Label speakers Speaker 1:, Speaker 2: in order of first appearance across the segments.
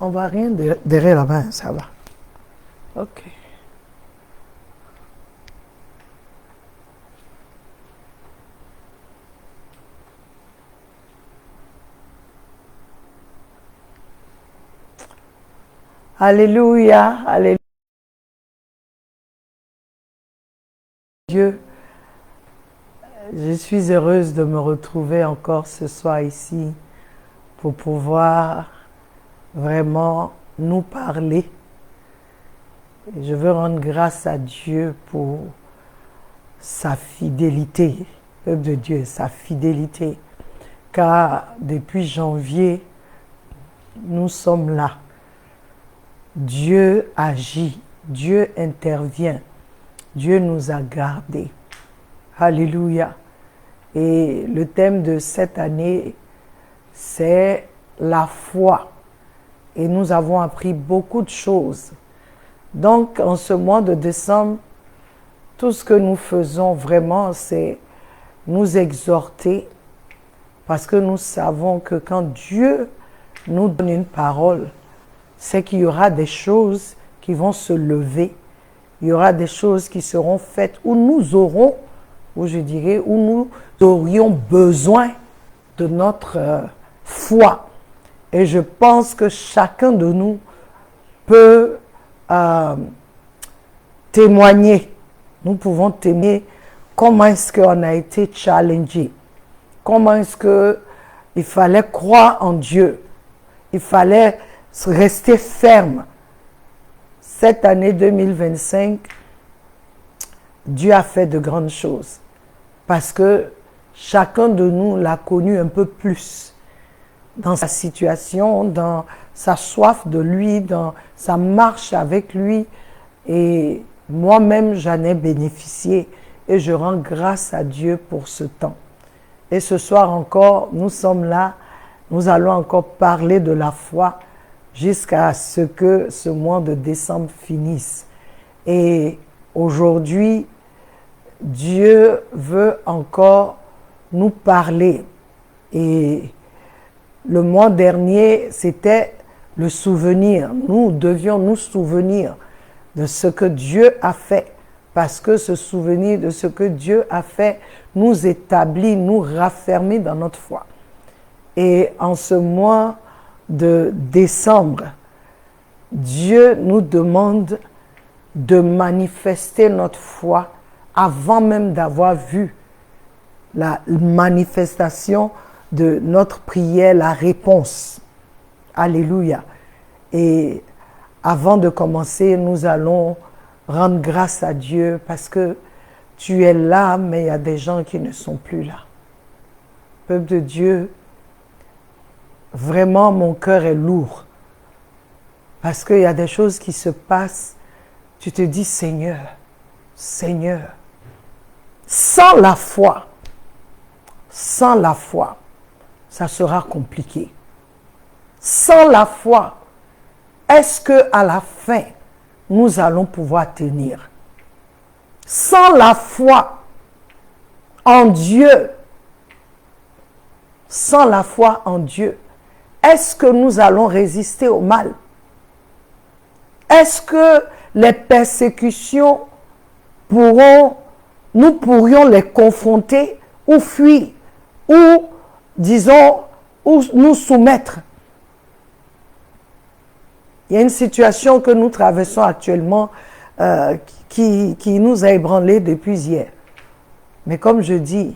Speaker 1: On voit rien derrière la main, ça va. Ok. Alléluia, alléluia. Dieu, je suis heureuse de me retrouver encore ce soir ici pour pouvoir vraiment nous parler. Et je veux rendre grâce à Dieu pour sa fidélité, peuple de Dieu, sa fidélité. Car depuis janvier, nous sommes là. Dieu agit, Dieu intervient, Dieu nous a gardés. Alléluia. Et le thème de cette année, c'est la foi. Et nous avons appris beaucoup de choses. Donc, en ce mois de décembre, tout ce que nous faisons vraiment, c'est nous exhorter, parce que nous savons que quand Dieu nous donne une parole, c'est qu'il y aura des choses qui vont se lever, il y aura des choses qui seront faites où nous aurons, où je dirais, où nous aurions besoin de notre foi. Et je pense que chacun de nous peut témoigner. Nous pouvons témoigner comment est-ce qu'on a été challengé, comment est-ce qu'il fallait croire en Dieu, il fallait rester ferme. Cette année 2025, Dieu a fait de grandes choses parce que chacun de nous l'a connu un peu plus dans sa situation, dans sa soif de lui, dans sa marche avec lui. Et moi-même, j'en ai bénéficié et je rends grâce à Dieu pour ce temps. Et ce soir encore, nous sommes là, nous allons encore parler de la foi jusqu'à ce que ce mois de décembre finisse. Et aujourd'hui, Dieu veut encore nous parler. Et le mois dernier, c'était le souvenir. Nous devions nous souvenir de ce que Dieu a fait. Parce que ce souvenir de ce que Dieu a fait nous établit, nous raffermit dans notre foi. Et en ce mois de décembre, Dieu nous demande de manifester notre foi avant même d'avoir vu la manifestation de notre prière, la réponse. Alléluia. Et avant de commencer, nous allons rendre grâce à Dieu parce que tu es là, mais il y a des gens qui ne sont plus là. Peuple de Dieu, vraiment mon cœur est lourd parce qu'il y a des choses qui se passent. Tu te dis, Seigneur, Seigneur, sans la foi, ça sera compliqué. Sans la foi, est-ce qu'à la fin, nous allons pouvoir tenir? Sans la foi en Dieu, sans la foi en Dieu, est-ce que nous allons résister au mal? Est-ce que les persécutions nous pourrions les confronter ou fuir, ou disons, ou nous soumettre? Il y a une situation que nous traversons actuellement qui nous a ébranlés depuis hier. Mais comme je dis,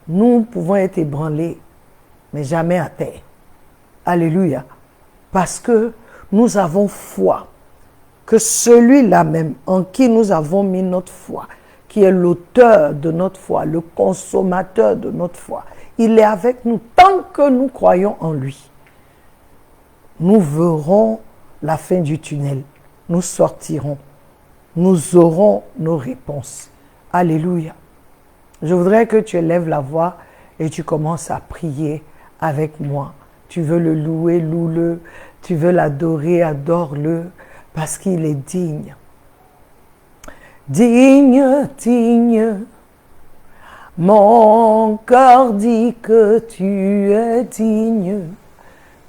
Speaker 1: nous pouvons être ébranlés, mais jamais à terre. Alléluia. Parce que nous avons foi que celui-là même en qui nous avons mis notre foi, qui est l'auteur de notre foi, le consommateur de notre foi, il est avec nous tant que nous croyons en lui. Nous verrons la fin du tunnel. Nous sortirons. Nous aurons nos réponses. Alléluia. Je voudrais que tu élèves la voix et tu commences à prier avec moi. Tu veux le louer, loue-le. Tu veux l'adorer, adore-le, parce qu'il est digne. Digne, digne. Mon cœur dit que tu es digne.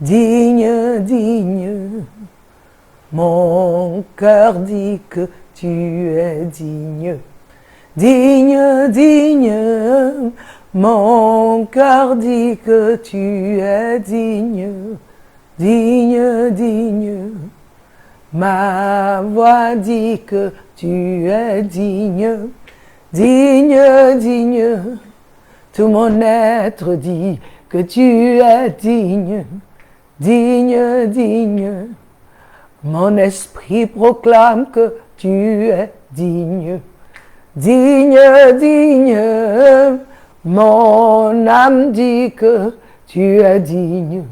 Speaker 1: digne, digne. Mon cœur dit que tu es digne, digne, digne. Mon cœur dit que tu es digne, digne, digne. Ma voix dit que tu es digne, digne, digne. Tout mon être dit que tu es digne, digne, digne. Mon esprit proclame que tu es digne, digne, digne. Mon âme dit que tu es digne,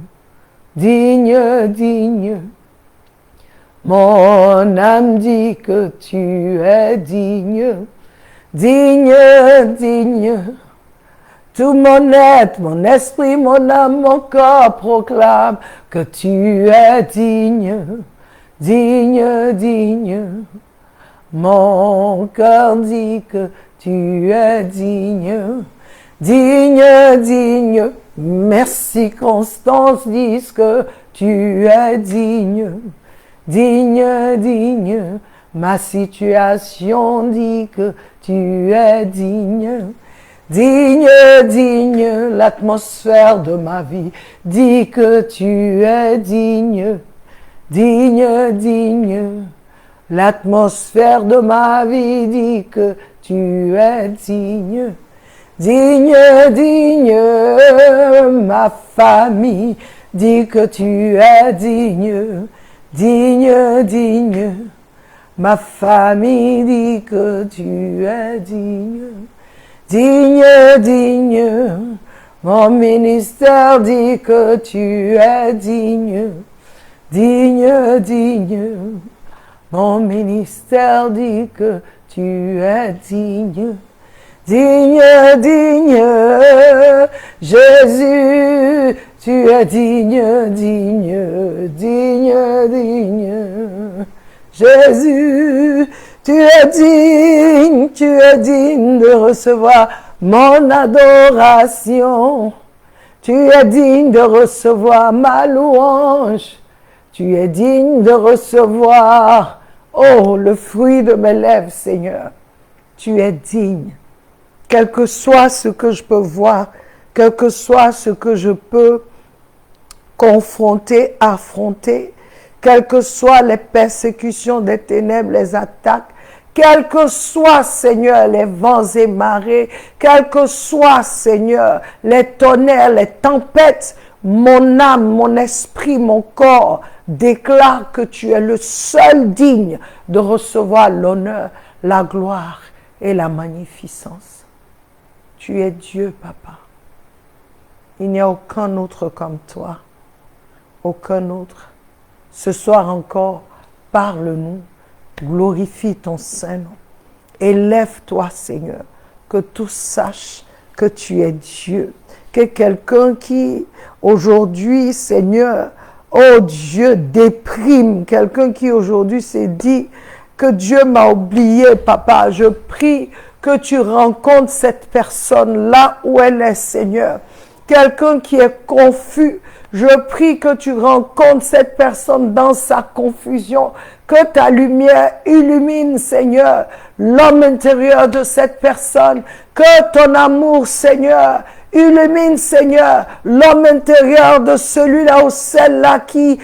Speaker 1: digne, digne. Mon âme dit que tu es digne, digne, digne. Tout mon être, mon esprit, mon âme, mon corps proclame que tu es digne, digne, digne. Mon cœur dit que tu es digne, digne, digne. Mes circonstances disent que tu es digne, digne, digne. Ma situation dit que tu es digne, digne, digne. L'atmosphère de ma vie dit que tu es digne, digne, digne. L'atmosphère de ma vie dit que tu es digne, digne, digne. Ma famille dit que tu es digne, digne, digne. Ma famille dit que tu es digne, digne, digne. Mon ministère dit que tu es digne, digne, digne. Mon ministère dit que tu es digne, digne, digne. Jésus, tu es digne, digne, digne, digne. Jésus, tu es digne de recevoir mon adoration. Tu es digne de recevoir ma louange. Tu es digne de recevoir, oh, le fruit de mes lèvres, Seigneur. Tu es digne. Quel que soit ce que je peux voir, quel que soit ce que je peux confronter, affronter, quelles que soient les persécutions des ténèbres, les attaques, quels que soient, Seigneur, les vents et marées, quels que soient, Seigneur, les tonnerres, les tempêtes, mon âme, mon esprit, mon corps déclare que tu es le seul digne de recevoir l'honneur, la gloire et la magnificence. Tu es Dieu, Papa. Il n'y a aucun autre comme toi. Aucun autre. Ce soir encore, parle-nous, glorifie ton Saint-Nom. Élève-toi, Seigneur, que tous sachent que tu es Dieu. Que quelqu'un qui, aujourd'hui, Seigneur, oh Dieu, déprime, quelqu'un qui aujourd'hui s'est dit que Dieu m'a oublié, Papa, je prie que tu rencontres cette personne là où elle est, Seigneur. Quelqu'un qui est confus, je prie que tu rencontres cette personne dans sa confusion, que ta lumière illumine, Seigneur, l'homme intérieur de cette personne, que ton amour, Seigneur, illumine, Seigneur, l'homme intérieur de celui-là ou celle-là qui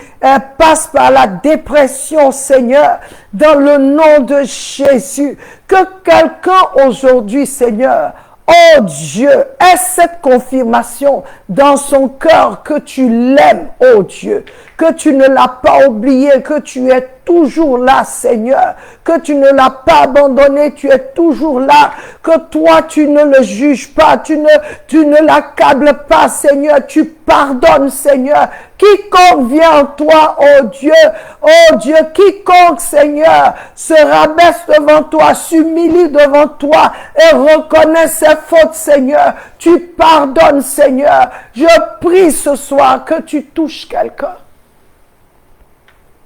Speaker 1: passe par la dépression, Seigneur, dans le nom de Jésus. Que quelqu'un aujourd'hui, Seigneur, oh Dieu, ait cette confirmation dans son cœur que tu l'aimes, oh Dieu, que tu ne l'as pas oublié, que tu es toujours là, Seigneur, que tu ne l'as pas abandonné, tu es toujours là, que toi tu ne le juges pas, tu ne l'accables pas, Seigneur, tu pardonnes, Seigneur. Quiconque vient en toi, oh Dieu, quiconque, Seigneur, se rabaisse devant toi, s'humilie devant toi et reconnaît ses fautes, Seigneur. Tu pardonnes, Seigneur. Je prie ce soir que tu touches quelqu'un.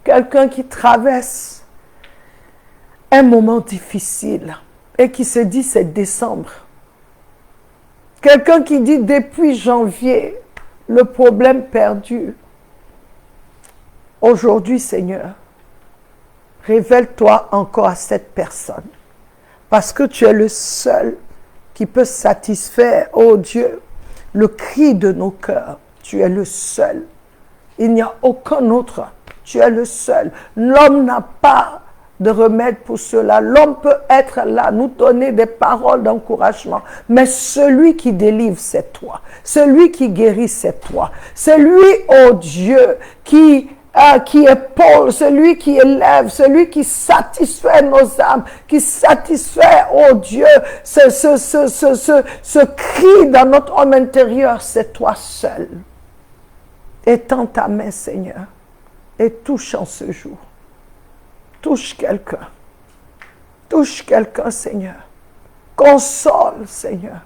Speaker 1: Quelqu'un qui traverse un moment difficile et qui se dit c'est décembre. Quelqu'un qui dit depuis janvier, le problème perdu. Aujourd'hui, Seigneur, révèle-toi encore à cette personne. Parce que tu es le seul qui peut satisfaire, oh Dieu, le cri de nos cœurs. Tu es le seul. Il n'y a aucun autre. Tu es le seul. L'homme n'a pas de remède pour cela. L'homme peut être là, nous donner des paroles d'encouragement. Mais celui qui délivre, c'est toi. Celui qui guérit, c'est toi. Celui, oh Dieu, qui épaule, celui qui élève, celui qui satisfait nos âmes, qui satisfait, oh Dieu, ce cri dans notre homme intérieur, c'est toi seul. Étends ta main, Seigneur, et touche en ce jour. Touche quelqu'un. Touche quelqu'un, Seigneur. Console, Seigneur.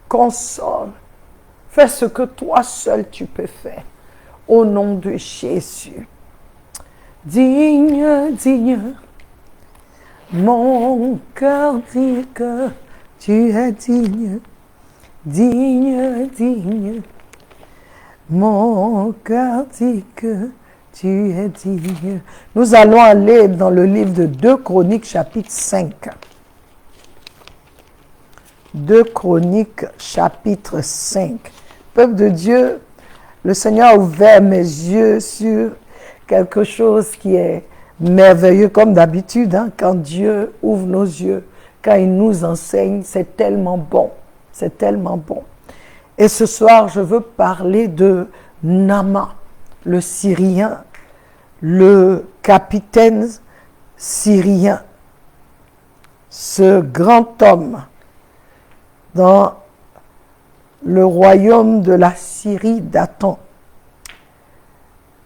Speaker 1: Console. Fais ce que toi seul tu peux faire. Au nom de Jésus. Digne, digne. Mon cœur dit que tu es digne. Digne, digne. Mon cœur dit que tu es digne. Nous allons aller dans le livre de 2 Chroniques, chapitre 5. 2 Chroniques, chapitre 5. Peuple de Dieu, le Seigneur a ouvert mes yeux sur quelque chose qui est merveilleux, comme d'habitude, hein, quand Dieu ouvre nos yeux, quand il nous enseigne, c'est tellement bon. C'est tellement bon. Et ce soir, je veux parler de Naaman, le Syrien, le capitaine syrien, ce grand homme dans le royaume de la Syrie d'Athon.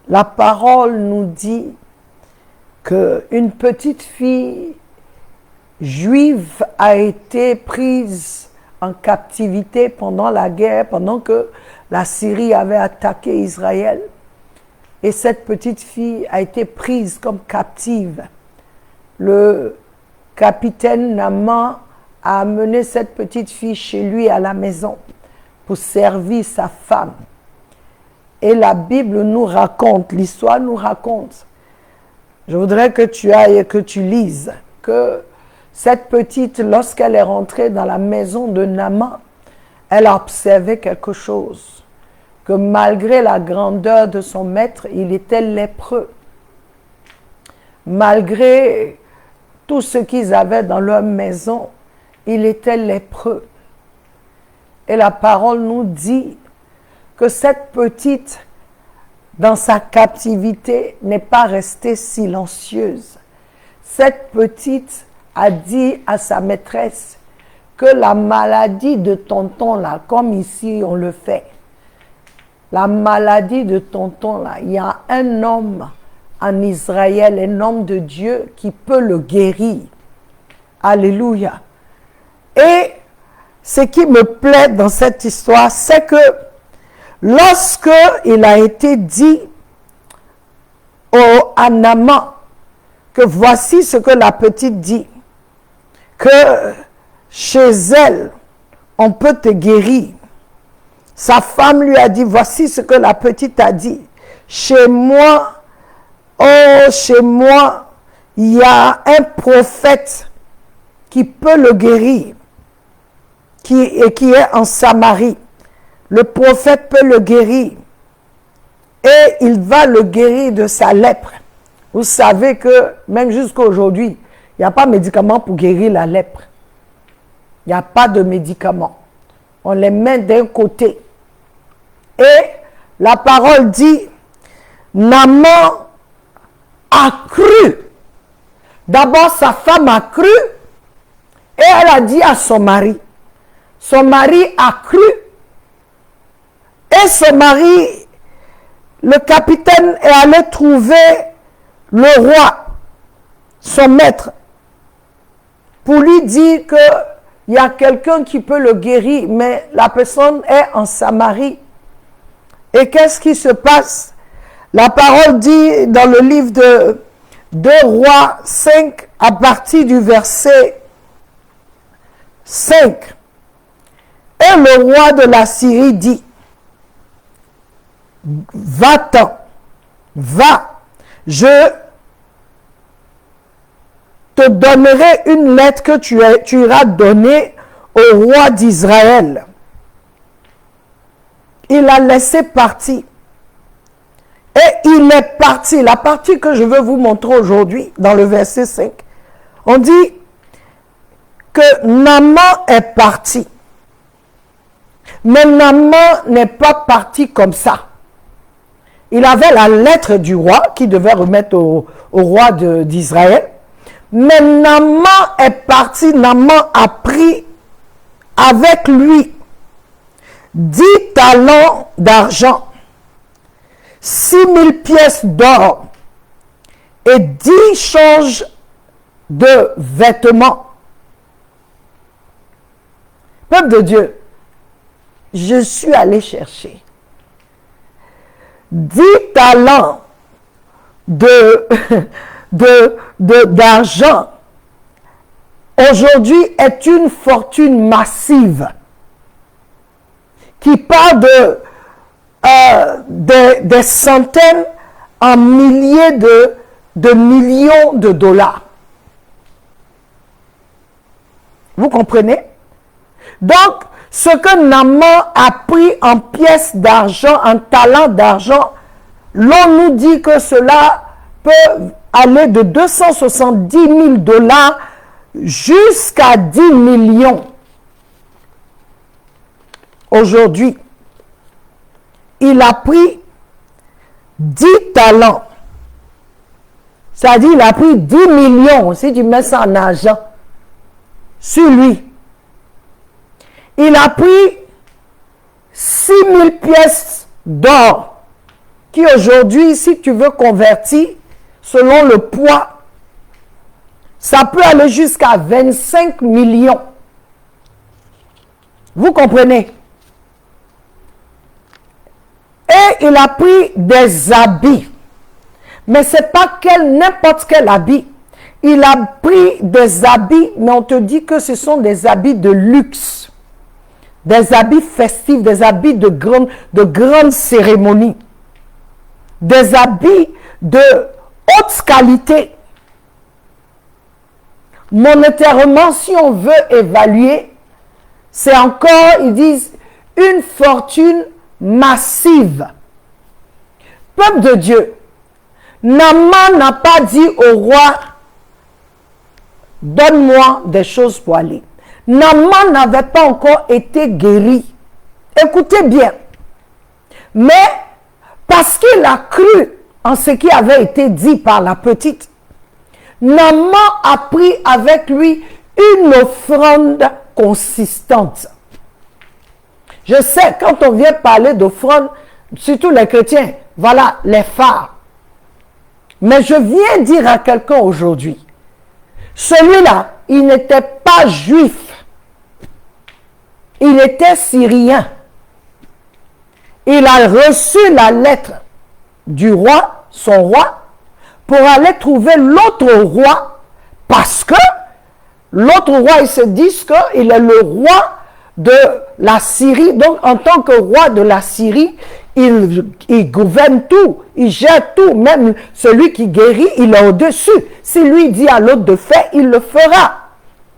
Speaker 1: La parole nous dit qu'une petite fille juive a été prise en captivité pendant la guerre, pendant que la Syrie avait attaqué Israël. Et cette petite fille a été prise comme captive. Le capitaine Naaman a amené cette petite fille chez lui à la maison pour servir sa femme. Et la Bible nous raconte, l'histoire nous raconte. Je voudrais que tu ailles et que tu lises que cette petite, lorsqu'elle est rentrée dans la maison de Naaman, elle a observé quelque chose. Que malgré la grandeur de son maître, il était lépreux. Malgré tout ce qu'ils avaient dans leur maison, il était lépreux. Et la parole nous dit que cette petite, dans sa captivité, n'est pas restée silencieuse. Cette petite a dit à sa maîtresse que la maladie de tonton là, comme ici on le fait, la maladie de tonton là, il y a un homme en Israël, un homme de Dieu qui peut le guérir. Alléluia. Et ce qui me plaît dans cette histoire, c'est que lorsque il a été dit à Naaman que voici ce que la petite dit, que chez elle, on peut te guérir. Sa femme lui a dit, voici ce que la petite a dit. Chez moi, oh, chez moi, il y a un prophète qui peut le guérir, qui est en Samarie. Le prophète peut le guérir. Et il va le guérir de sa lèpre. Vous savez que, même jusqu'à aujourd'hui, il n'y a pas de médicament pour guérir la lèpre. Il n'y a pas de médicament. On les met d'un côté. Et la parole dit, Naaman a cru. D'abord, sa femme a cru et elle a dit à son mari. Son mari a cru et son mari, le capitaine, est allé trouver le roi, son maître, pour lui dire que il y a quelqu'un qui peut le guérir, mais la personne est en Samarie. Et qu'est-ce qui se passe? La parole dit dans le livre de 2 Rois 5, à partir du verset 5. Et le roi de la Syrie dit, va-t'en, va, je te donnerai une lettre que tu iras donner au roi d'Israël. Il a laissé partir. Et il est parti. La partie que je veux vous montrer aujourd'hui, dans le verset 5, on dit que Naaman est parti. Mais Naaman n'est pas parti comme ça. Il avait la lettre du roi qu'il devait remettre au roi d'Israël. Mais Naaman est parti. Naaman a pris avec lui 10 talents d'argent, 6,000 pièces d'or et 10 changes de vêtements. Peuple de Dieu, je suis allé chercher 10 talents d'argent. Aujourd'hui est une fortune massive qui part des centaines en milliers de millions de dollars. Vous comprenez? Donc, ce que Naaman a pris en pièces d'argent, en talents d'argent, l'on nous dit que cela peut aller de 270 000 dollars jusqu'à 10 millions. Aujourd'hui, il a pris 10 talents. C'est-à-dire, il a pris 10 millions, si tu mets ça en argent, sur lui. Il a pris 6,000 pièces d'or, qui aujourd'hui, si tu veux convertir, selon le poids, ça peut aller jusqu'à 25 millions. Vous comprenez? Et il a pris des habits. Mais ce n'est pas n'importe quel habit. Il a pris des habits, mais on te dit que ce sont des habits de luxe. Des habits festifs, des habits de grandes cérémonies. Des habits de haute qualité. Monétairement, si on veut évaluer, c'est encore, ils disent, une fortune massive. Peuple de Dieu, Naaman n'a pas dit au roi, donne-moi des choses pour aller. Naaman n'avait pas encore été guéri. Écoutez bien. Mais parce qu'il a cru en ce qui avait été dit par la petite, Naaman a pris avec lui une offrande consistante. Je sais, quand on vient parler d'offrande, surtout les chrétiens, voilà les phares. Mais je viens dire à quelqu'un aujourd'hui, celui-là, il n'était pas juif. Il était syrien. Il a reçu la lettre du roi, son roi, pour aller trouver l'autre roi, parce que l'autre roi, il se dit qu'il est le roi de la Syrie. Donc, en tant que roi de la Syrie, il gouverne tout, il gère tout. Même celui qui guérit, il est au-dessus. Si lui dit à l'autre de faire, il le fera.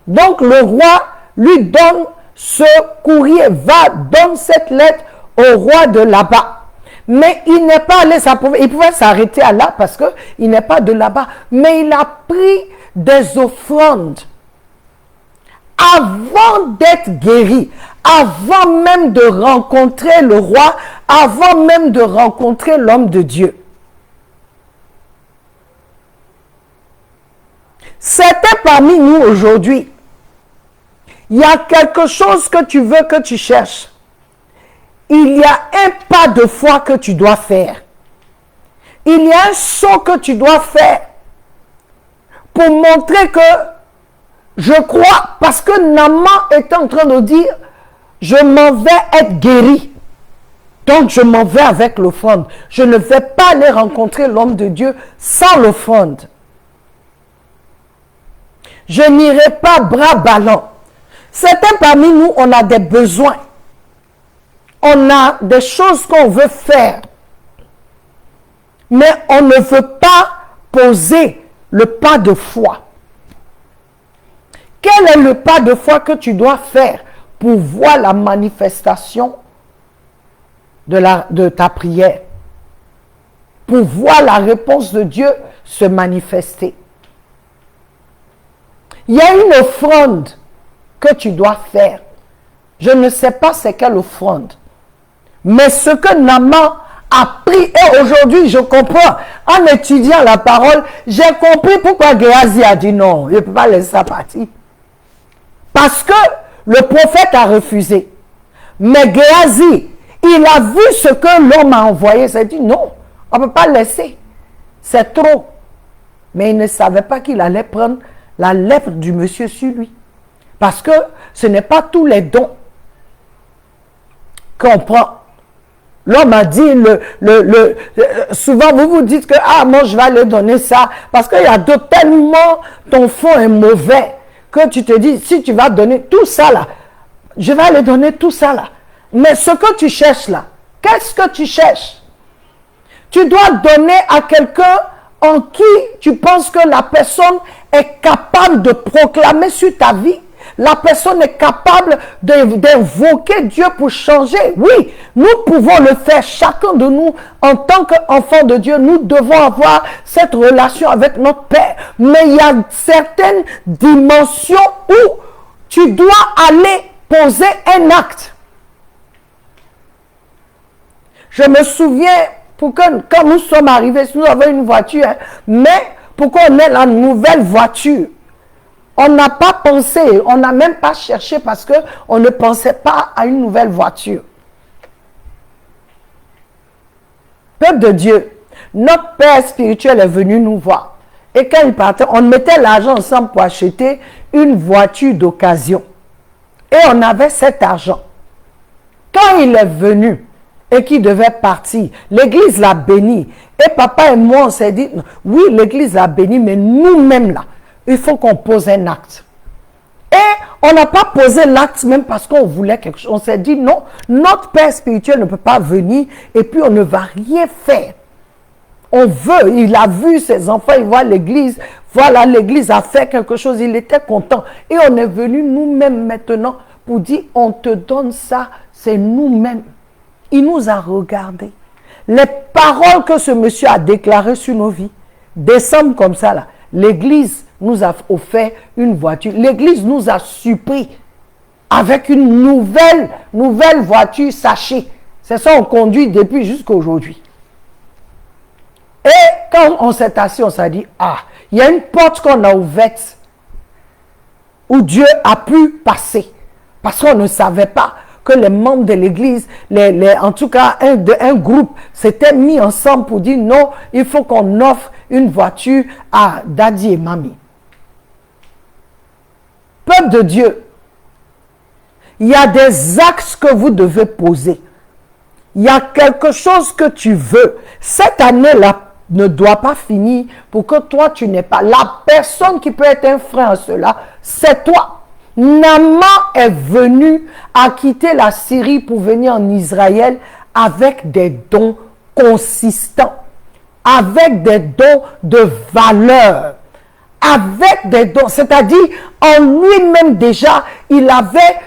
Speaker 1: Donc, le roi lui donne ce courrier, donne cette lettre au roi de là-bas. Mais il n'est pas allé, il pouvait s'arrêter à là parce qu'il n'est pas de là-bas. Mais il a pris des offrandes avant d'être guéri, avant même de rencontrer le roi, avant même de rencontrer l'homme de Dieu. Certains parmi nous aujourd'hui, il y a quelque chose que tu veux, que tu cherches. Il y a un pas de foi que tu dois faire. Il y a un saut que tu dois faire pour montrer que je crois, parce que Naaman est en train de dire, je m'en vais être guéri. Donc je m'en vais avec l'offrande. Je ne vais pas aller rencontrer l'homme de Dieu sans l'offrande. Je n'irai pas bras ballants. Certains parmi nous, on a des besoins. On a des choses qu'on veut faire. Mais on ne veut pas poser le pas de foi. Quel est le pas de foi que tu dois faire pour voir la manifestation de ta prière? Pour voir la réponse de Dieu se manifester. Il y a une offrande que tu dois faire. Je ne sais pas c'est quelle offrande. Mais ce que Naaman a pris, et aujourd'hui je comprends, en étudiant la parole, j'ai compris pourquoi Géasi a dit non, je ne peux pas laisser ça partir. Parce que le prophète a refusé. Mais Géasi, il a vu ce que l'homme a envoyé, il s'est dit non, on ne peut pas laisser, c'est trop. Mais il ne savait pas qu'il allait prendre la lèpre du monsieur sur lui. Parce que ce n'est pas tous les dons qu'on prend. L'homme a dit, souvent vous vous dites que, ah, moi je vais aller donner ça, parce qu'il y a d'autres, tellement ton fond est mauvais, que tu te dis, si tu vas donner tout ça là, je vais aller donner tout ça là. Mais ce que tu cherches là, qu'est-ce que tu cherches? Tu dois donner à quelqu'un en qui tu penses que la personne est capable de proclamer sur ta vie. La personne est capable d'invoquer Dieu pour changer. Oui, nous pouvons le faire. Chacun de nous, en tant qu'enfant de Dieu, nous devons avoir cette relation avec notre Père. Mais il y a certaines dimensions où tu dois aller poser un acte. Je me souviens, quand nous sommes arrivés, nous avons une voiture, hein, mais pourquoi on est la nouvelle voiture? On n'a pas pensé, on n'a même pas cherché parce qu'on ne pensait pas à une nouvelle voiture. Peuple de Dieu, notre Père spirituel est venu nous voir. Et quand il partait, on mettait l'argent ensemble pour acheter une voiture d'occasion. Et on avait cet argent. Quand il est venu et qu'il devait partir, l'église l'a béni. Et papa et moi, on s'est dit, oui, l'église l'a béni, mais nous-mêmes là, il faut qu'on pose un acte. Et on n'a pas posé l'acte même parce qu'on voulait quelque chose. On s'est dit non, notre Père spirituel ne peut pas venir et puis on ne va rien faire. On veut, il a vu ses enfants, il voit l'église, voilà, l'église a fait quelque chose, il était content. Et on est venu nous-mêmes maintenant pour dire, on te donne ça, c'est nous-mêmes. Il nous a regardés. Les paroles que ce monsieur a déclarées sur nos vies descendent comme ça là. L'église nous a offert une voiture. L'église nous a surpris avec une nouvelle voiture sachet. C'est ça qu'on conduit depuis jusqu'à aujourd'hui. Et quand on s'est assis, on s'est dit, ah, il y a une porte qu'on a ouverte où Dieu a pu passer. Parce qu'on ne savait pas que les membres de l'église, en tout cas un groupe, s'étaient mis ensemble pour dire non, il faut qu'on offre une voiture à Daddy et Mamie. Peuple de Dieu, il y a des axes que vous devez poser. Il y a quelque chose que tu veux. Cette année-là ne doit pas finir pour que toi, tu n'aies pas. La personne qui peut être un frein à cela, c'est toi. Naaman est venu à quitter la Syrie pour venir en Israël avec des dons consistants, avec des dons de valeur, avec des dons, c'est-à-dire en lui-même déjà, il avait,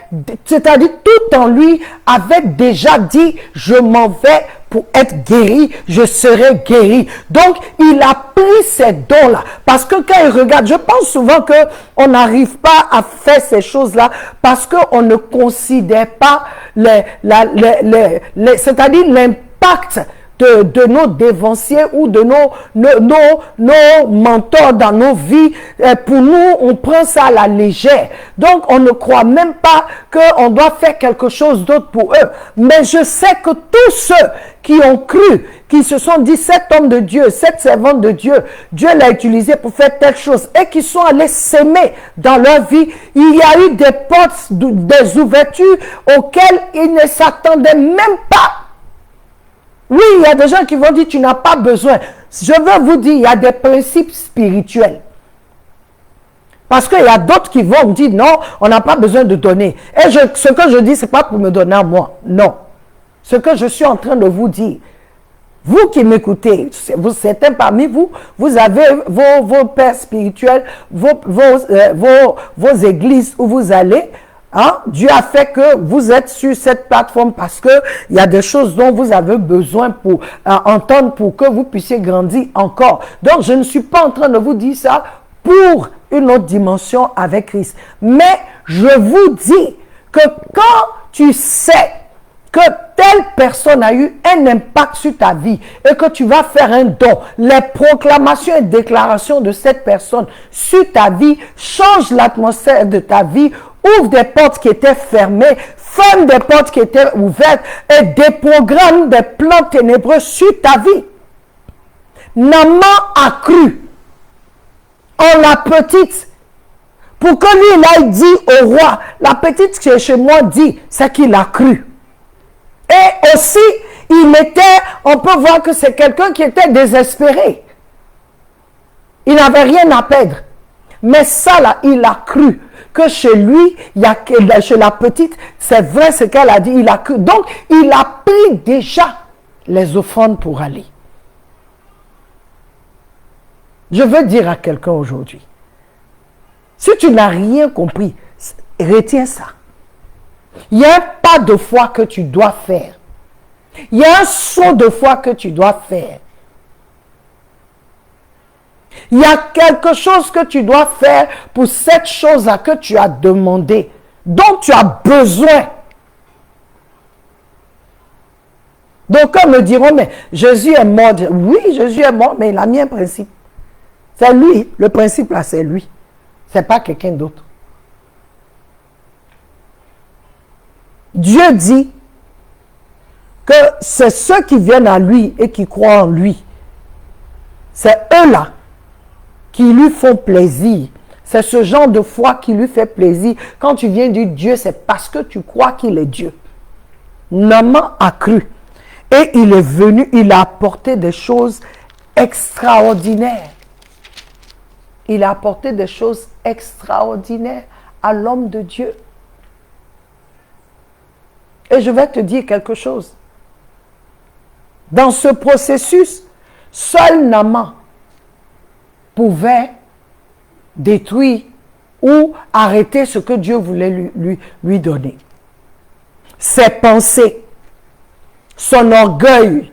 Speaker 1: c'est-à-dire tout en lui avait déjà dit, je m'en vais pour être guéri, je serai guéri. Donc, il a pris ces dons-là. Parce que quand il regarde, je pense souvent qu'on n'arrive pas à faire ces choses-là parce qu'on ne considère pas c'est-à-dire l'impact de nos dévanciers ou de nos mentors dans nos vies. Pour nous, on prend ça à la légère. Donc, on ne croit même pas qu'on doit faire quelque chose d'autre pour eux. Mais je sais que tous ceux qui ont cru, qui se sont dit, cet homme de Dieu, cette servante de Dieu, Dieu l'a utilisé pour faire telle chose, et qui sont allés s'aimer dans leur vie, il y a eu des portes, des ouvertures auxquelles ils ne s'attendaient même pas. Oui, il y a des gens qui vont dire, tu n'as pas besoin. Je veux vous dire, il y a des principes spirituels. Parce qu'il y a d'autres qui vont me dire, non, on n'a pas besoin de donner. Et ce que je dis, ce n'est pas pour me donner à moi. Non. Ce que je suis en train de vous dire, Vous qui m'écoutez, certains parmi vous, vous avez vos pères spirituels, vos églises où vous allez. Hein? Dieu a fait que vous êtes sur cette plateforme parce qu'il y a des choses dont vous avez besoin pour entendre pour que vous puissiez grandir encore. Donc, je ne suis pas en train de vous dire ça pour une autre dimension avec Christ. Mais je vous dis que quand tu sais que telle personne a eu un impact sur ta vie et que tu vas faire un don, les proclamations et déclarations de cette personne sur ta vie changent l'atmosphère de ta vie, ouvre des portes qui étaient fermées, ferme des portes qui étaient ouvertes et déprogramme des plans ténébreux sur ta vie. Naaman a cru en la petite pour que lui, il aille dire au roi, la petite qui est chez moi dit, c'est qu'il a cru. Et aussi, on peut voir que c'est quelqu'un qui était désespéré. Il n'avait rien à perdre. Mais ça là, il a cru que chez lui, chez la petite, c'est vrai ce qu'elle a dit, il a cru. Donc, il a pris déjà les offrandes pour aller. Je veux dire à quelqu'un aujourd'hui, si tu n'as rien compris, retiens ça. Il y a un pas de foi que tu dois faire. Il y a un saut de foi que tu dois faire. Il y a quelque chose que tu dois faire pour cette chose-là que tu as demandé, dont tu as besoin. Donc, me diront, mais Jésus est mort. Oui, Jésus est mort, mais il a mis un principe. C'est lui, le principe là, c'est lui. Ce n'est pas quelqu'un d'autre. Dieu dit que c'est ceux qui viennent à lui et qui croient en lui. C'est eux-là qui lui font plaisir. C'est ce genre de foi qui lui fait plaisir. Quand tu viens dire Dieu, c'est parce que tu crois qu'il est Dieu. Naaman a cru. Et il est venu, il a apporté des choses extraordinaires. Il a apporté des choses extraordinaires à l'homme de Dieu. Et je vais te dire quelque chose. Dans ce processus, seul Naaman pouvait détruire ou arrêter ce que Dieu voulait lui donner. Ses pensées, son orgueil.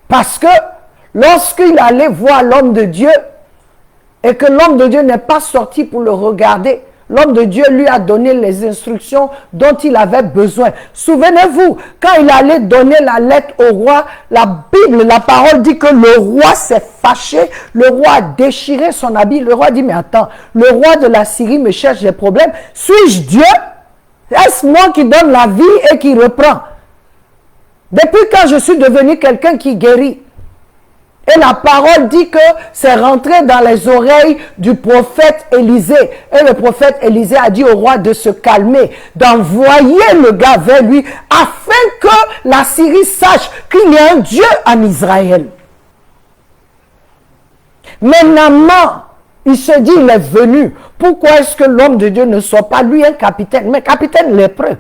Speaker 1: Parce que lorsqu'il allait voir l'homme de Dieu et que l'homme de Dieu n'est pas sorti pour le regarder, l'homme de Dieu lui a donné les instructions dont il avait besoin. Souvenez-vous, quand il allait donner la lettre au roi, la Bible, la parole dit que le roi s'est fâché, le roi a déchiré son habit. Le roi dit, mais attends, le roi de la Syrie me cherche des problèmes. Suis-je Dieu? Est-ce moi qui donne la vie et qui reprend? Depuis quand je suis devenu quelqu'un qui guérit? Et la parole dit que c'est rentré dans les oreilles du prophète Élisée. Et le prophète Élisée a dit au roi de se calmer, d'envoyer le gars vers lui, afin que la Syrie sache qu'il y a un Dieu en Israël. Mais Naaman, il se dit, il est venu. Pourquoi est-ce que l'homme de Dieu ne soit pas lui un capitaine? Mais capitaine lépreux.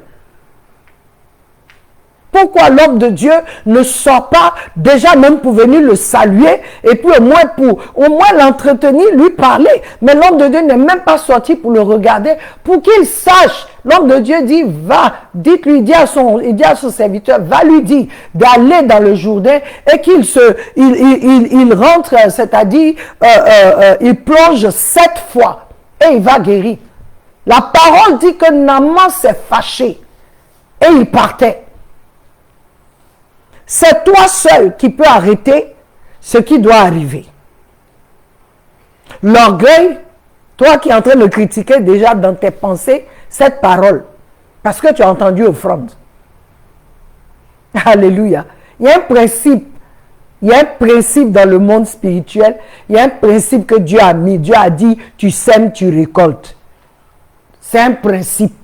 Speaker 1: Pourquoi l'homme de Dieu ne sort pas déjà même pour venir le saluer et puis au moins l'entretenir, lui parler. Mais l'homme de Dieu n'est même pas sorti pour le regarder, pour qu'il sache. L'homme de Dieu dit, va, il dit à son serviteur, va lui dire d'aller dans le Jourdain et il rentre, c'est-à-dire, il plonge 7 fois et il va guérir. La parole dit que Naaman s'est fâché et il partait. C'est toi seul qui peux arrêter ce qui doit arriver. L'orgueil, toi qui es en train de critiquer déjà dans tes pensées cette parole, parce que tu as entendu offrande. Alléluia. Il y a un principe. Il y a un principe dans le monde spirituel. Il y a un principe que Dieu a mis. Dieu a dit, tu sèmes, tu récoltes. C'est un principe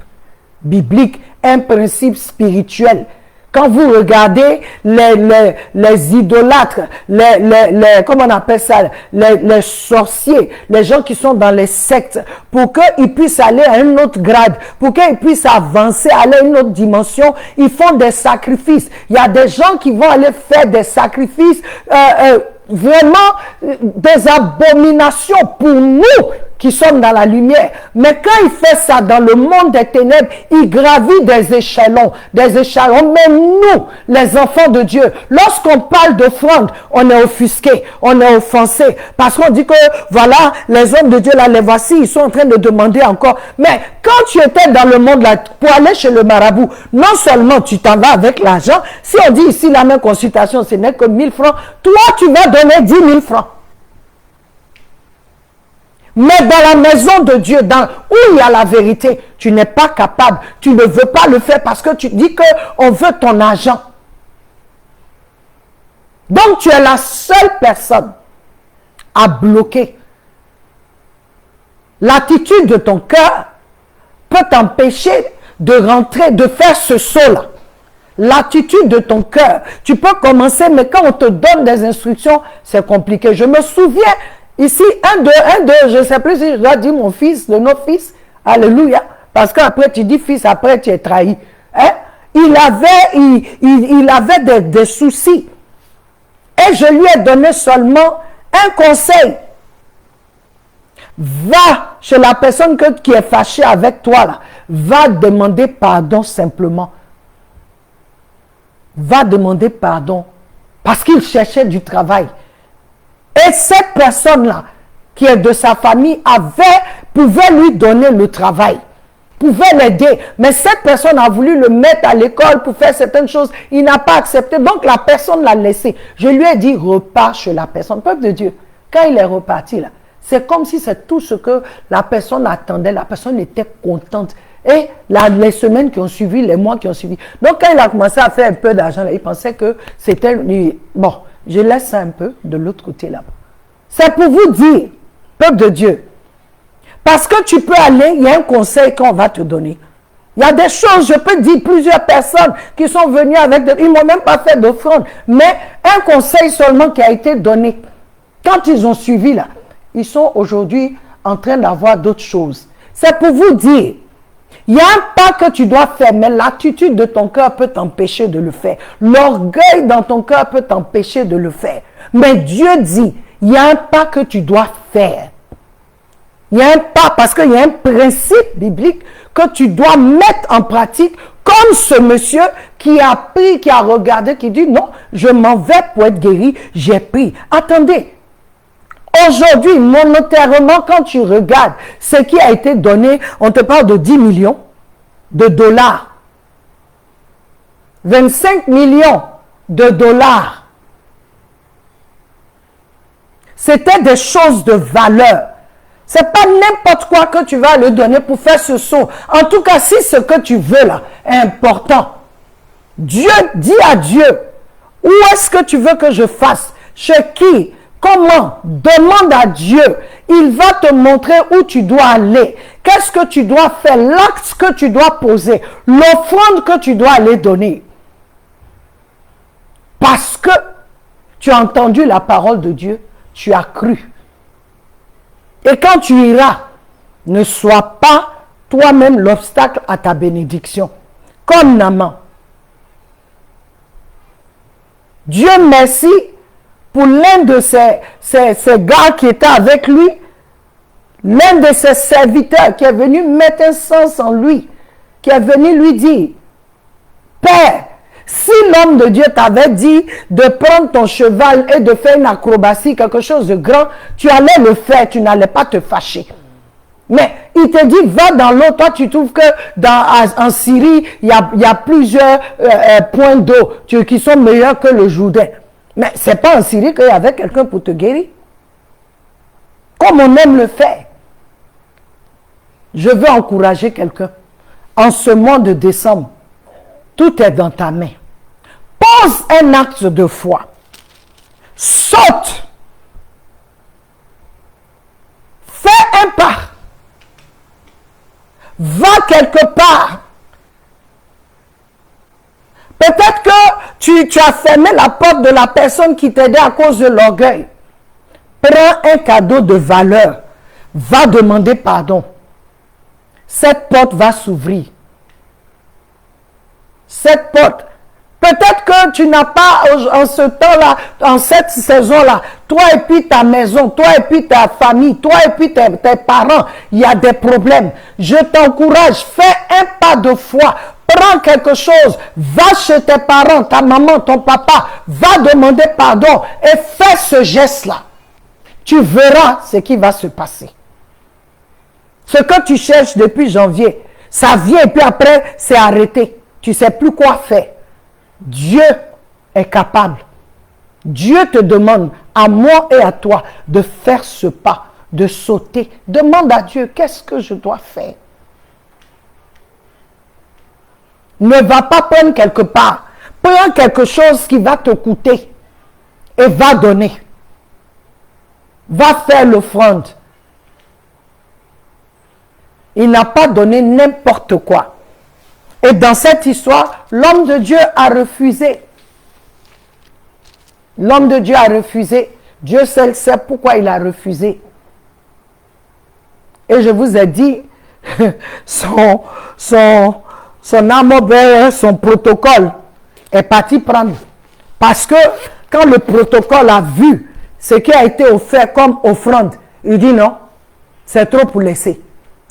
Speaker 1: biblique, un principe spirituel. Quand vous regardez les idolâtres, comment on appelle ça, les sorciers, les gens qui sont dans les sectes, pour qu'ils puissent aller à un autre grade, pour qu'ils puissent avancer, aller à une autre dimension, ils font des sacrifices. Il y a des gens qui vont aller faire des sacrifices, vraiment des abominations pour nous qui sommes dans la lumière. Mais quand il fait ça dans le monde des ténèbres, il gravit des échelons. Même nous, les enfants de Dieu, lorsqu'on parle d'offrande, on est offusqué, on est offensé. Parce qu'on dit que, voilà, les hommes de Dieu, là, les voici, ils sont en train de demander encore. Mais quand tu étais dans le monde, là, pour aller chez le marabout, non seulement tu t'en vas avec l'argent, si on dit ici la même consultation, ce n'est que 1000 francs, toi, tu vas donner 10 000 francs. Mais dans la maison de Dieu, où il y a la vérité, tu n'es pas capable, tu ne veux pas le faire parce que tu dis qu'on veut ton argent. Donc tu es la seule personne à bloquer. L'attitude de ton cœur peut t'empêcher de rentrer, de faire ce saut-là. L'attitude de ton cœur. Tu peux commencer, mais quand on te donne des instructions, c'est compliqué. Je me souviens, ici, un, deux, je ne sais plus si je dois dire mon fils, de nos fils, alléluia, parce qu'après tu dis fils, après tu es trahi. Hein? Il avait des soucis. Et je lui ai donné seulement un conseil. Va chez la personne qui est fâchée avec toi, là. Va demander pardon simplement. Va demander pardon. Parce qu'il cherchait du travail. Et cette personne-là, qui est de sa famille, pouvait lui donner le travail, pouvait l'aider. Mais cette personne a voulu le mettre à l'école pour faire certaines choses. Il n'a pas accepté. Donc la personne l'a laissé. Je lui ai dit, repars chez la personne. Peuple de Dieu, quand il est reparti là, c'est comme si c'est tout ce que la personne attendait. La personne était contente. Et les semaines qui ont suivi, les mois qui ont suivi. Donc quand il a commencé à faire un peu d'argent, il pensait que c'était... Bon, je laisse ça un peu de l'autre côté là-bas. C'est pour vous dire, peuple de Dieu, parce que tu peux aller, il y a un conseil qu'on va te donner. Il y a des choses, je peux dire, plusieurs personnes qui sont venues avec, ils ne m'ont même pas fait d'offrande, mais un conseil seulement qui a été donné. Quand ils ont suivi là, ils sont aujourd'hui en train d'avoir d'autres choses. C'est pour vous dire, il y a un pas que tu dois faire, mais l'attitude de ton cœur peut t'empêcher de le faire. L'orgueil dans ton cœur peut t'empêcher de le faire. Mais Dieu dit, il y a un pas que tu dois faire. Il y a un pas, parce qu'il y a un principe biblique que tu dois mettre en pratique, comme ce monsieur qui a pris, qui a regardé, qui dit, non, je m'en vais pour être guéri, j'ai pris. Attendez, aujourd'hui, monétairement, quand tu regardes ce qui a été donné, on te parle de 10 millions de dollars, 25 millions de dollars. C'était des choses de valeur. C'est pas n'importe quoi que tu vas le donner pour faire ce saut. En tout cas, si ce que tu veux là est important, Dieu dit à Dieu, où est-ce que tu veux que je fasse? Chez qui? Comment? Demande à Dieu. Il va te montrer où tu dois aller. Qu'est-ce que tu dois faire? L'acte que tu dois poser. L'offrande que tu dois aller donner. Parce que tu as entendu la parole de Dieu. Tu as cru. Et quand tu iras, ne sois pas toi-même l'obstacle à ta bénédiction. Comme Naaman. Dieu merci pour l'un de ces gars qui était avec lui, l'un de ses serviteurs qui est venu mettre un sens en lui, qui est venu lui dire, Père, si l'homme de Dieu t'avait dit de prendre ton cheval et de faire une acrobatie, quelque chose de grand, tu allais le faire, tu n'allais pas te fâcher. Mais il te dit, va dans l'eau. Toi, tu trouves que en Syrie, il y a plusieurs points d'eau qui sont meilleurs que le Jourdain. Mais ce n'est pas en Syrie qu'il y avait quelqu'un pour te guérir. Comme on aime le faire. Je veux encourager quelqu'un. En ce mois de décembre, tout est dans ta main. Pose un acte de foi. Saute. Fais un pas. Va quelque part. Peut-être que tu as fermé la porte de la personne qui t'aidait à cause de l'orgueil. Prends un cadeau de valeur. Va demander pardon. Cette porte va s'ouvrir. Cette porte. Peut-être que tu n'as pas en ce temps-là, en cette saison-là, toi et puis ta maison, toi et puis ta famille, toi et puis tes parents, il y a des problèmes. Je t'encourage, fais un pas de foi. Prends quelque chose, va chez tes parents, ta maman, ton papa, va demander pardon et fais ce geste-là. Tu verras ce qui va se passer. Ce que tu cherches depuis janvier, ça vient et puis après, c'est arrêté. Tu ne sais plus quoi faire. Dieu est capable. Dieu te demande, à moi et à toi, de faire ce pas, de sauter. Demande à Dieu, qu'est-ce que je dois faire? Ne va pas prendre quelque part. Prends quelque chose qui va te coûter et va donner. Va faire l'offrande. Il n'a pas donné n'importe quoi. Et dans cette histoire, l'homme de Dieu a refusé. L'homme de Dieu a refusé. Dieu seul sait pourquoi il a refusé. Et je vous ai dit, son armure, son protocole est parti prendre. Parce que quand le protocole a vu ce qui a été offert comme offrande, il dit non, c'est trop pour laisser.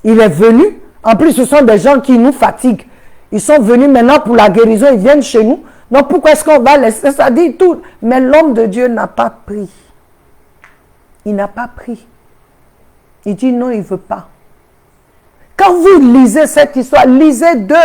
Speaker 1: Il est venu. En plus, ce sont des gens qui nous fatiguent. Ils sont venus maintenant pour la guérison. Ils viennent chez nous. Donc, pourquoi est-ce qu'on va laisser? Ça dit tout. Mais l'homme de Dieu n'a pas pris. Il n'a pas pris. Il dit non, il ne veut pas. Quand vous lisez cette histoire, lisez 2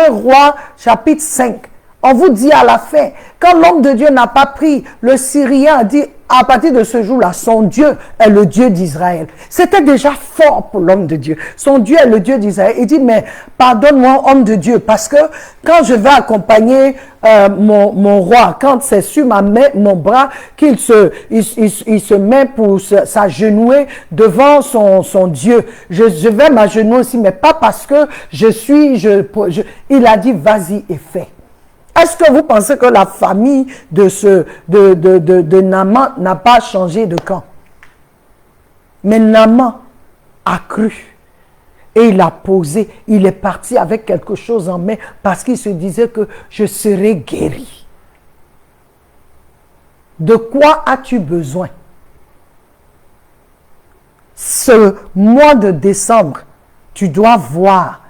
Speaker 1: Rois, chapitre 5. On vous dit à la fin, quand l'homme de Dieu n'a pas pris, le Syrien a dit, à partir de ce jour-là, son Dieu est le Dieu d'Israël. C'était déjà fort pour l'homme de Dieu. Son Dieu est le Dieu d'Israël. Il dit, mais pardonne-moi, homme de Dieu, parce que quand je vais accompagner mon roi, quand c'est sur mon bras qu'il se met pour s'agenouiller devant son Dieu, je vais m'agenouiller aussi, mais pas parce que il a dit, vas-y et fais. Est-ce que vous pensez que la famille de Naaman n'a pas changé de camp? Mais Naaman a cru. Et il a posé, il est parti avec quelque chose en main parce qu'il se disait que je serai guéri. De quoi as-tu besoin? Ce mois de décembre, tu dois voir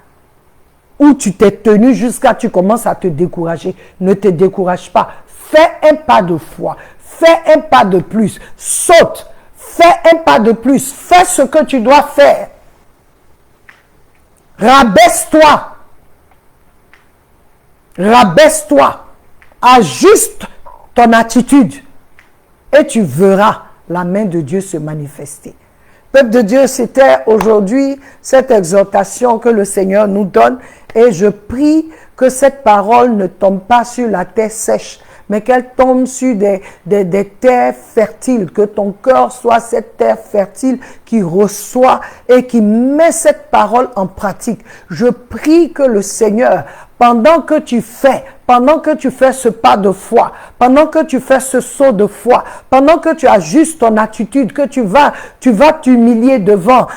Speaker 1: où tu t'es tenu jusqu'à tu commences à te décourager. Ne te décourage pas. Fais un pas de foi. Fais un pas de plus. Saute. Fais un pas de plus. Fais ce que tu dois faire. Rabaisse-toi. Rabaisse-toi. Ajuste ton attitude. Et tu verras la main de Dieu se manifester. Peuple de Dieu, c'était aujourd'hui cette exhortation que le Seigneur nous donne et je prie que cette parole ne tombe pas sur la terre sèche, mais qu'elle tombe sur des terres fertiles, que ton cœur soit cette terre fertile qui reçoit et qui met cette parole en pratique. Je prie que le Seigneur, pendant que tu fais ce pas de foi, pendant que tu fais ce saut de foi, pendant que tu ajustes ton attitude, que tu vas t'humilier devant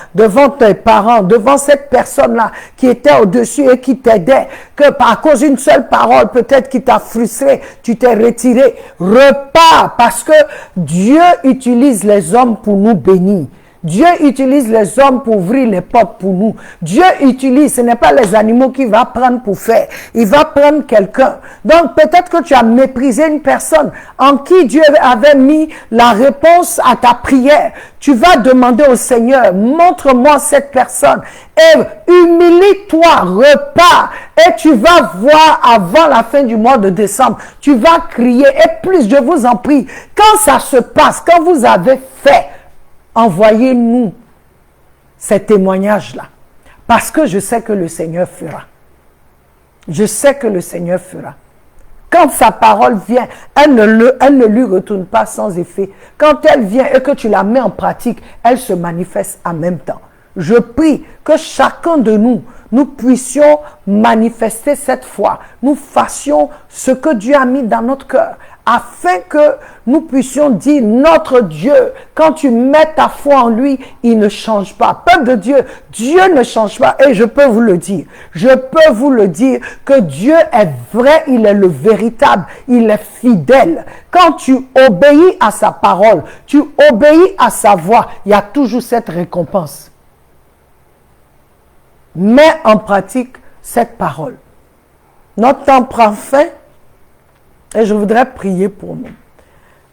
Speaker 1: tes parents, devant cette personne-là qui était au-dessus et qui t'aidait, que à cause d'une seule parole, peut-être qui t'a frustré, tu t'es retiré, repars parce que Dieu utilise les hommes pour nous bénir. Dieu utilise les hommes pour ouvrir les portes pour nous. Dieu utilise, ce n'est pas les animaux qu'il va prendre pour faire. Il va prendre quelqu'un. Donc peut-être que tu as méprisé une personne en qui Dieu avait mis la réponse à ta prière. Tu vas demander au Seigneur, montre-moi cette personne et humilie-toi, repars et tu vas voir avant la fin du mois de décembre. Tu vas crier et plus je vous en prie, quand ça se passe, quand vous avez fait, envoyez-nous ces témoignages-là. Parce que je sais que le Seigneur fera. Je sais que le Seigneur fera. Quand sa parole vient, elle ne lui retourne pas sans effet. Quand elle vient et que tu la mets en pratique, elle se manifeste en même temps. Je prie que chacun de nous nous puissions manifester cette foi. Nous fassions ce que Dieu a mis dans notre cœur, afin que nous puissions dire, notre Dieu, quand tu mets ta foi en lui, il ne change pas. Peuple de Dieu, Dieu ne change pas. Et je peux vous le dire, que Dieu est vrai, il est le véritable, il est fidèle. Quand tu obéis à sa parole, tu obéis à sa voix, il y a toujours cette récompense. Mets en pratique cette parole. Notre temps prend fin. Et je voudrais prier pour nous.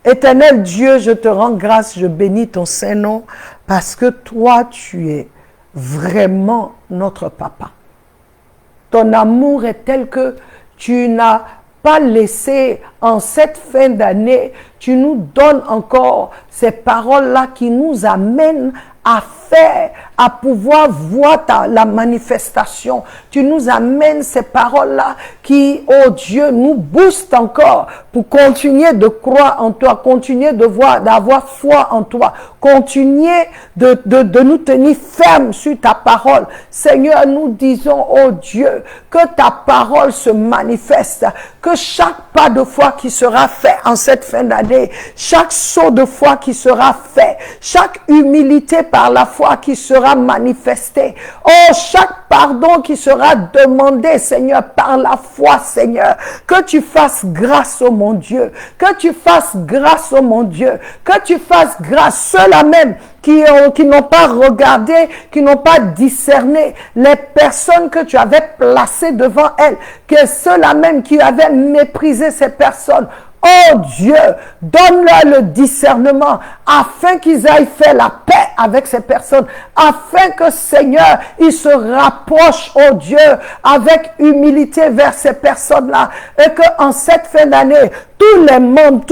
Speaker 1: Éternel Dieu, je te rends grâce, je bénis ton Saint-Nom, parce que toi, tu es vraiment notre papa. Ton amour est tel que tu n'as pas laissé en cette fin d'année, tu nous donnes encore ces paroles-là qui nous amènent à faire, à pouvoir voir la manifestation. Tu nous amènes ces paroles-là qui, oh Dieu, nous boostent encore pour continuer de croire en toi, continuer de voir, d'avoir foi en toi, continuer de nous tenir fermes sur ta parole. Seigneur, nous disons, oh Dieu, que ta parole se manifeste, que chaque pas de foi qui sera fait en cette fin d'année, chaque saut de foi qui sera fait, chaque humilité par la foi qui sera manifestée, oh, chaque pardon qui sera demandé, Seigneur, par la foi, Seigneur, que tu fasses grâce, oh mon Dieu, que tu fasses grâce, oh mon Dieu, que tu fasses grâce, ceux-là même qui n'ont pas regardé, qui n'ont pas discerné les personnes que tu avais placées devant elles, que ceux-là même qui avaient méprisé ces personnes. Oh Dieu, donne-leur le discernement afin qu'ils aillent faire la paix avec ces personnes, afin que Seigneur, ils se rapprochent, oh Dieu, avec humilité vers ces personnes-là, et que en cette fin d'année, tous les membres,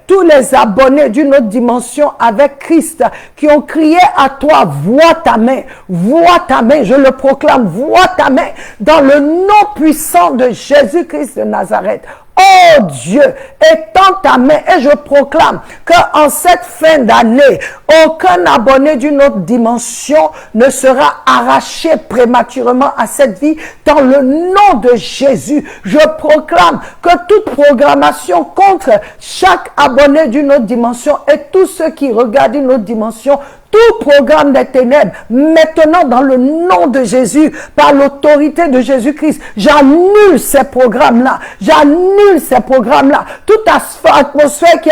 Speaker 1: tous les abonnés d'une autre dimension avec Christ qui ont crié à toi, vois ta main, je le proclame, vois ta main dans le nom puissant de Jésus-Christ de Nazareth. Oh Dieu, étends ta main et je proclame qu'en cette fin d'année, aucun abonné d'une autre dimension ne sera arraché prématurément à cette vie dans le nom de Jésus. Je proclame que toute programmation contre chaque abonné d'une autre dimension et tous ceux qui regardent une autre dimension, tout programme des ténèbres, maintenant dans le nom de Jésus, par l'autorité de Jésus-Christ, j'annule ces programmes-là, toute atmosphère qui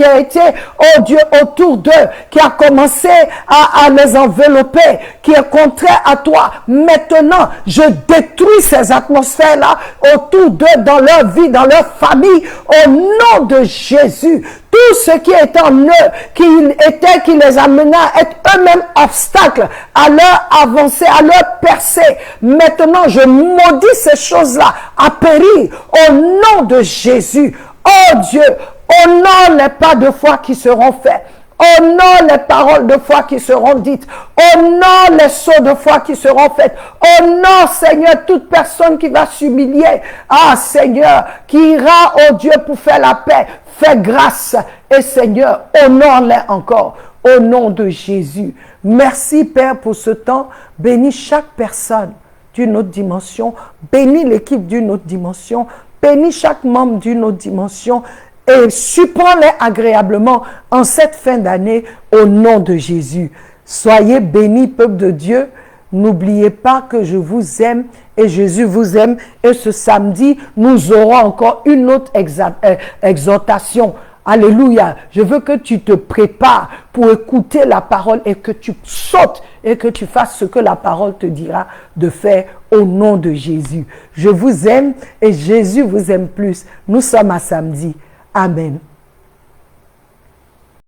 Speaker 1: a été, oh Dieu, autour d'eux, qui a commencé à les envelopper, qui est contraire à toi. Maintenant, je détruis ces atmosphères-là autour d'eux, dans leur vie, dans leur famille, au nom de Jésus. Tout ce qui est en eux, qui les amena à être eux-mêmes obstacles à leur avancée, à leur percée. Maintenant, je maudis ces choses-là à périr au nom de Jésus. Oh Dieu, honore les pas de foi qui seront faits. Honore les paroles de foi qui seront dites. Honore les sauts de foi qui seront faits. Honore, Seigneur, toute personne qui va s'humilier. Ah, Seigneur, qui ira, oh Dieu, pour faire la paix. Fais grâce. Et Seigneur, honore-les encore. Au nom de Jésus. Merci, Père, pour ce temps. Bénis chaque personne d'une autre dimension. Bénis l'équipe d'une autre dimension. Bénis chaque membre d'une autre dimension. Et surprends-les agréablement en cette fin d'année au nom de Jésus. Soyez bénis, peuple de Dieu. N'oubliez pas que je vous aime et Jésus vous aime. Et ce samedi, nous aurons encore une autre exhortation. Alléluia. Je veux que tu te prépares pour écouter la parole et que tu sautes et que tu fasses ce que la parole te dira de faire au nom de Jésus. Je vous aime et Jésus vous aime plus. Nous sommes à samedi. Amen.